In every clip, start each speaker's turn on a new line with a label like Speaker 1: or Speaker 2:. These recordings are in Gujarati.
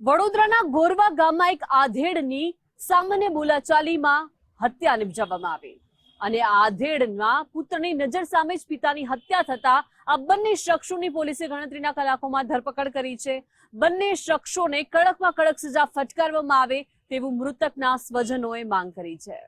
Speaker 1: વડોદરાના ગોરવા ગામમાં એક આધેડની સામાન્ય બોલાચાલીમાં હત્યા નિપજાવવામાં આવી અને આ આધેડના પુત્રની નજર સામે જ પિતાની હત્યા થતા આ બંને શખ્સોની પોલીસે ગણતરીના કલાકોમાં ધરપકડ કરી છે। બંને શખ્સોને કડકમાં કડક સજા ફટકારવામાં આવે તેવું મૃતકના સ્વજનોએ માંગ કરી છે।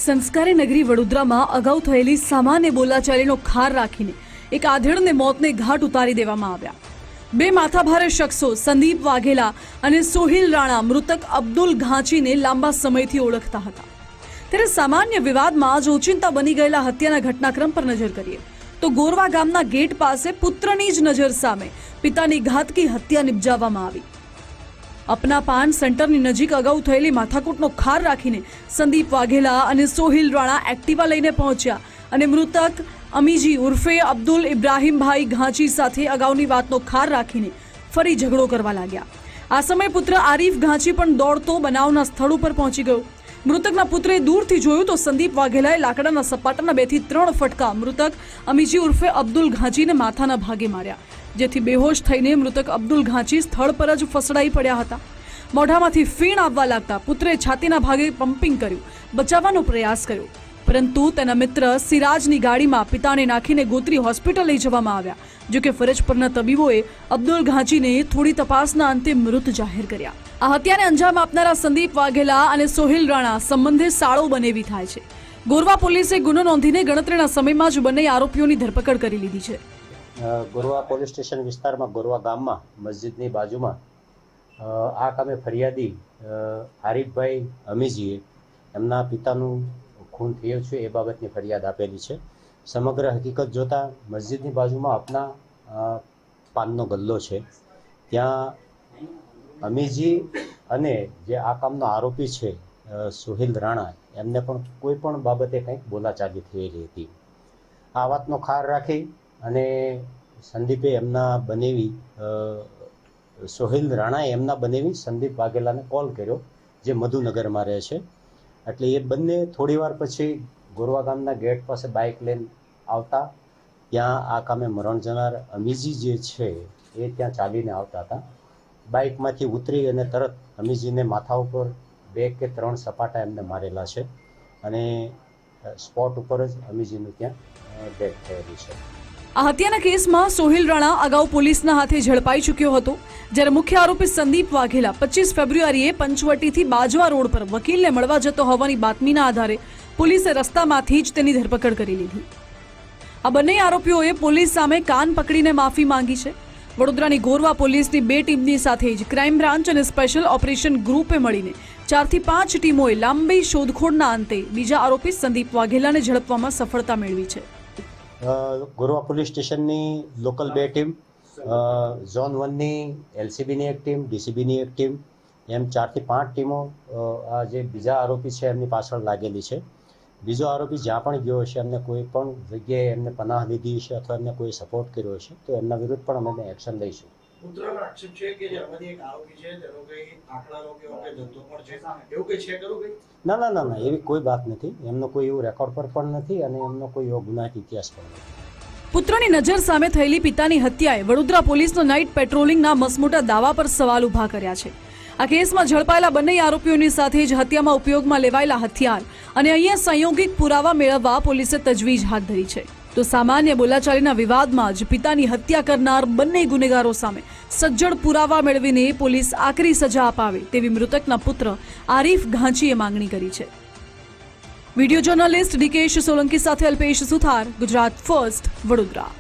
Speaker 2: સંસ્કારી નગરી વડોદરામાં અગાઉ થયેલી સામાન્ય બોલાચાલીનો ખાર રાખીને એક આધેડને મોતને ઘાટ ઉતારી દેવામાં આવ્યા। બે માથાભારે શખ્સો સંદીપ વાઘેલા અને સોહિલ રાણા મૃતક અબ્દુલ ઘાંચીને લાંબા સમયથી ઓળખતા હતા। ત્યારે સામાન્ય વિવાદમાં જ ઓચિંતા બની ગયેલા હત્યાના ઘટનાક્રમ પર નજર કરીએ તો ગોરવા ગામના ગેટ પાસે પુત્રની જ નજર સામે પિતાની ઘાતકી હત્યા નિપજાવવામાં આવી। અપના પાન સેન્ટરની નજીક અગાઉ થયેલી માથાકૂટનો ખાર રાખીને સંદીપ વાઘેલા અને સોહિલ રાણા એક્ટિવા લઈને પહોંચ્યા અને મૃતક અમીજી ઉર્ફે અબ્દુલ ઇબ્રાહીમભાઈ ઘાંચી સાથે અગાઉની વાતનો ખાર રાખીને ફરી ઝઘડો કરવા લાગ્યા। આ સમયે પુત્ર આરીફ ઘાંચી પણ દોડતો બનાવના સ્થળ ઉપર પહોંચી ગયો। મૃતકના પુત્રે દૂરથી જોયું તો સંદીપ વાઘેલાએ લાકડાના સપાટાના 2 થી 3 ફટકા મૃતક અમીજી ઉર્ફે અબ્દુલ ઘાંચીને માથાના ભાગે માર્યા, જેથી બેહોશ થઈને મૃતક અબ્દુલ ઘાંચી સ્થળ પર જ ફસડાઈ પડ્યા હતા। મોઢામાંથી ફીણ આવવા લાગતા પુત્રે છાતીના ભાગે પમ્પિંગ કર્યું, બચાવવાનો પ્રયાસ કર્યો, પરંતુ તેના મિત્ર સિરાજની ગાડીમાં પિતાને નાખીને ગોત્રી હોસ્પિટલ લઈ જવામાં આવ્યા। જો કે ફરજ પરના તબીબોએ અબ્દુલ ઘાંચીને થોડી તપાસના અંતે મૃત જાહેર કર્યા। આ હત્યાને અંજામ આપનારા સંદીપ વાઘેલા અને સોહિલ રાણા સંબંધે સાળો બનેવી થાય છે। ગોરવા પોલીસે ગુનો નોંધીને ગણતરીના સમયમાં જ બંને આરોપીઓની ધરપકડ કરી લીધી છે।
Speaker 3: ગોરવા પોલીસ સ્ટેશન વિસ્તારમાં ગોરવા ગામમાં મસ્જિદની બાજુમાં આ કામે ફરિયાદી આરીફભાઈ અમીજીએ એમના પિતાનું ખૂન થયું છે એ બાબતની ફરિયાદ આપેલી છે। સમગ્ર હકીકત જોતાં મસ્જિદની બાજુમાં આપના પાનનો ગલ્લો છે, ત્યાં અમીજી અને જે આ કામનો આરોપી છે સોહિલ રાણા એમને પણ કોઈ પણ બાબતે કંઈક બોલાચાલી થયેલી હતી। આ વાતનો ખાર રાખી અને સંદીપે એમના બનેવી સોહિલ રાણાએ એમના બનેવી સંદીપ વાઘેલાને કોલ કર્યો, જે મધુનગરમાં રહે છે। એટલે એ બંને થોડી વાર પછી ગોરવા ગામના ગેટ પાસે બાઇક લઈને આવતા ત્યાં આ કામે મરણ જનાર અમીજી જે છે એ ત્યાં ચાલીને આવતા હતા। બાઇકમાંથી ઉતરી અને તરત અમીજીને માથા ઉપર 2 કે 3 સપાટા એમને મારેલા છે અને સ્પોટ ઉપર જ અમીજીનું ત્યાં ડેથ થયેલી છે।
Speaker 2: આ હત્યાના કેસમાં સોહિલ રાણા અગાઉ પોલીસના હાથે ઝડપાઈ ચૂક્યો હતો, જ્યારે મુખ્ય આરોપી સંદીપ વાઘેલા 25 ફેબ્રુઆરીએ પંચવટીથી બાજવા રોડ પર વકીલને મળવા જતો હોવાની બાતમીના આધારે પોલીસે રસ્તામાંથી જ તેની ધરપકડ કરી લીધી। આ બંને આરોપીઓએ પોલીસ સામે કાન પકડીને માફી માંગી છે। વડોદરાની ગોરવા પોલીસની 2 ટીમની સાથે જ ક્રાઇમ બ્રાન્ચ અને સ્પેશિયલ ઓપરેશન ગ્રુપે મળીને 4 થી 5 ટીમોએ લાંબી શોધખોળના અંતે બીજા આરોપી સંદીપ વાઘેલાને ઝડપવામાં સફળતા મેળવી છે।
Speaker 3: ગોરવા પોલીસ સ્ટેશનની લોકલ 2 ટીમ, ઝોન 1ની એલસીબીની 1 ટીમ, ડીસીબીની 1 ટીમ, એમ 4 થી 5 ટીમો આ જે બીજા આરોપી છે એમની પાછળ લાગેલી છે। બીજો આરોપી જ્યાં પણ ગયો હશે, એમને કોઈ પણ જગ્યાએ એમને પનાહ લીધી હશે અથવા એમને કોઈ સપોર્ટ કર્યો હશે તો એમના વિરુદ્ધ પણ અમે એક્શન લઈશું। ના, એવી કોઈ વાત નથી, એમનો કોઈ એવું રેકોર્ડ પર પણ નથી અને એમનો કોઈ એવો ગુનાહિત ઇતિહાસ પણ નથી।
Speaker 2: પુત્રની નજર સામે થયેલી પિતાની હત્યાએ વડોદરા પોલીસનો નાઇટ પેટ્રોલિંગના મસમોટા દાવા પર સવાલ ઉભા કર્યા છે। આ કેસમાં ઝડપાયેલા બંને આરોપીઓની સાથે જ હત્યામાં ઉપયોગમાં લેવાયેલા હથિયાર અને અહીંયા સંયોગિક પુરાવા મેળવવા પોલીસે તજવીજ હાથ ધરી છે। તો સામાન્ય બોલાચાલીના વિવાદમાં જ પિતાની હત્યા કરનાર બંને ગુનેગારો સામે સજ્જડ પુરાવા મેળવીને પોલીસ આકરી સજા અપાવે તેવી મૃતકના પુત્ર આરીફ ઘાંચીએ માંગણી કરી છે। વિડીયો જર્નલિસ્ટ ડીકેશ સોલંકી સાથે અલ્પેશ સુથાર, ગુજરાત ફર્સ્ટ, વડોદરા।